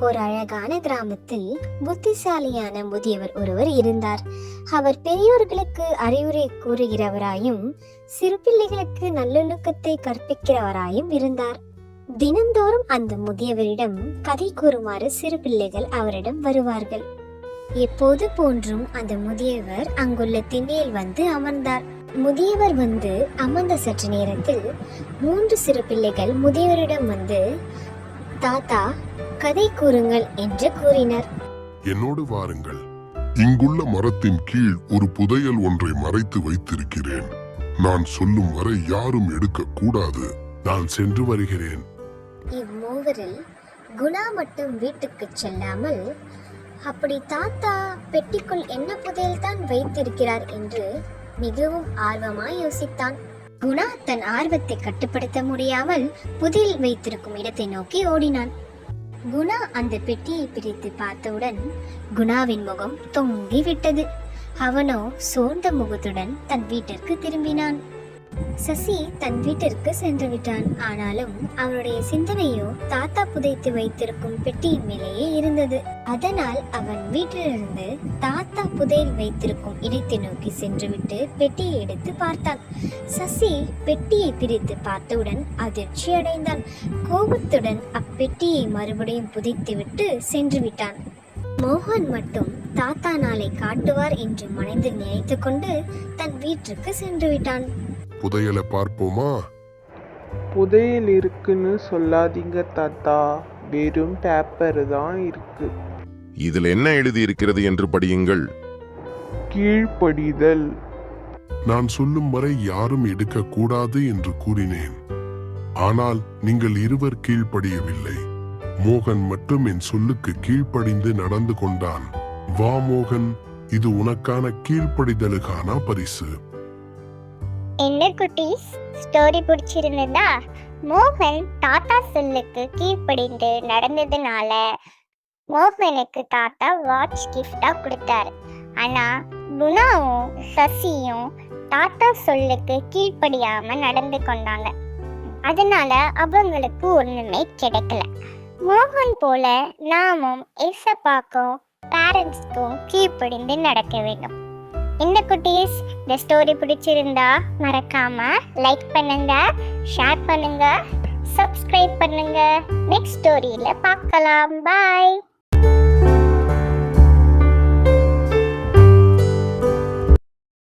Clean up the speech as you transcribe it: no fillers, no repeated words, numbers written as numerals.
ஒரு அழகான கிராமத்தில் புத்திசாலியான முதியவர் ஒருவர் இருந்தார். அவர் பெரியோர்களுக்கு அறிவுரை கூறுகிறவராயும் சிறு பிள்ளைகளுக்கு நல்லொழுக்கத்தை கற்பிக்கிறவராயும் இருந்தார். தினந்தோறும் அந்த முதியவரிடம் கதை கூறுமாறு சிறு பிள்ளைகள் அவரிடம் வருவார்கள். எப்போது போன்றும் அந்த முதியவர் அங்குள்ள திண்ணையில் வந்து அமர்ந்தார். முதியவர் வந்து அமர்ந்த சற்று நேரத்தில் 3 சிறு பிள்ளைகள் முதியவரிடம் வந்து, தாத்தா, கதை கூறுங்கள் என்று கூறினர். என்னோடு வாருங்கள். இங்குள்ள மரத்தின் கீழ் ஒரு புதையல் ஒன்றை மறைத்து வைத்திருக்கிறேன். நான் சொல்லும் வரை யாரும் எடுக்க கூடாது. நான் சென்று வருகிறேன். இம்மூவரில் குணா மட்டும் வீட்டுக்கு செல்லாமல், அப்படி தாத்தா பெட்டிக்குள் என்ன புதையல் தான் வைத்திருக்கிறார் என்று மிகவும் ஆர்வமாய் யோசித்தான். குணா தன் ஆர்வத்தை கட்டுப்படுத்த முடியாமல் புதையல் வைத்திருக்கும் இடத்தை நோக்கி ஓடினான். குணா அந்த பெட்டியை பிரித்து பார்த்தவுடன் குணாவின் முகம் தொங்கி விட்டது. அவனோ சோர்ந்த முகத்துடன் தன் வீட்டிற்கு திரும்பினான். சசி தன் வீட்டிற்கு சென்று விட்டான். ஆனாலும் அவனுடைய சிந்தனையோ தாத்தா புதைத்து வைத்திருக்கும் பெட்டியின் மேலேயே இருந்தது. அதனால் அவன் வீட்டிலிருந்து தாத்தா புதையல் வைத்திருக்கும் இடத்தை நோக்கி சென்றுவிட்டு பெட்டியை எடுத்து பார்த்தான். சசி பெட்டியை பிரித்து பார்த்தவுடன் அதிர்ச்சி அடைந்தான். கோபத்துடன் அப்பெட்டியை மறுபடியும் புதைத்துவிட்டு சென்று விட்டான். மோகன் மட்டும் தாத்தா நாளை காட்டுவார் என்று மனதில் நினைத்து கொண்டு தன் வீட்டிற்கு சென்று விட்டான். புதையலை பார்ப்போமா? புதையல் இருக்குன்னு சொல்லாதீங்க தாத்தா, வெறும் பேப்பர் தான் இருக்கு. இதில் என்ன எழுதி இருக்கிறது என்று படியுங்கள். கீழ்ப்படிதல். நான் சொல்லும் வரை யாரும் எடுக்க கூடாது என்று கூறினேன். ஆனால் நீங்கள் இருவர் கீழ்ப்படியவில்லை. மோகன் மட்டும் என் சொல்லுக்கு கீழ்ப்படிந்து நடந்து கொண்டான். வா மோகன், இது உனக்கான கீழ்ப்படிதலுக்கான பரிசு. என்ன குட்டீஸ், ஸ்டோரி பிடிச்சிருந்ததா? மோகன் தாத்தா சொல்லுக்கு கீழ்ப்படிந்து நடந்ததுனால மோகனுக்கு தாத்தா வாட்ச் கிஃப்டா கொடுத்தாரு. ஆனா குணாவும் சசியும் தாத்தா சொல்லுக்கு கீழ்ப்படியாம நடந்து கொண்டாங்க. அதனால அவங்களுக்கு ஒண்ணுமே கிடைக்கல. மோகன் போல நாமும் ஏசப்பாக்கும் பேரண்ட்ஸ்க்கும் கீழ்ப்படிந்து நடக்க வேண்டும். இந்த குட்டீஸ், இந்த ஸ்டோரி பிடிச்சிருந்தா மறக்காம லைக் பண்ணுங்க, ஷேர் பண்ணுங்க, சப்ஸ்கிரைப் பண்ணுங்க. நெக்ஸ்ட் ஸ்டோரியில பார்க்கலாம். பாய்.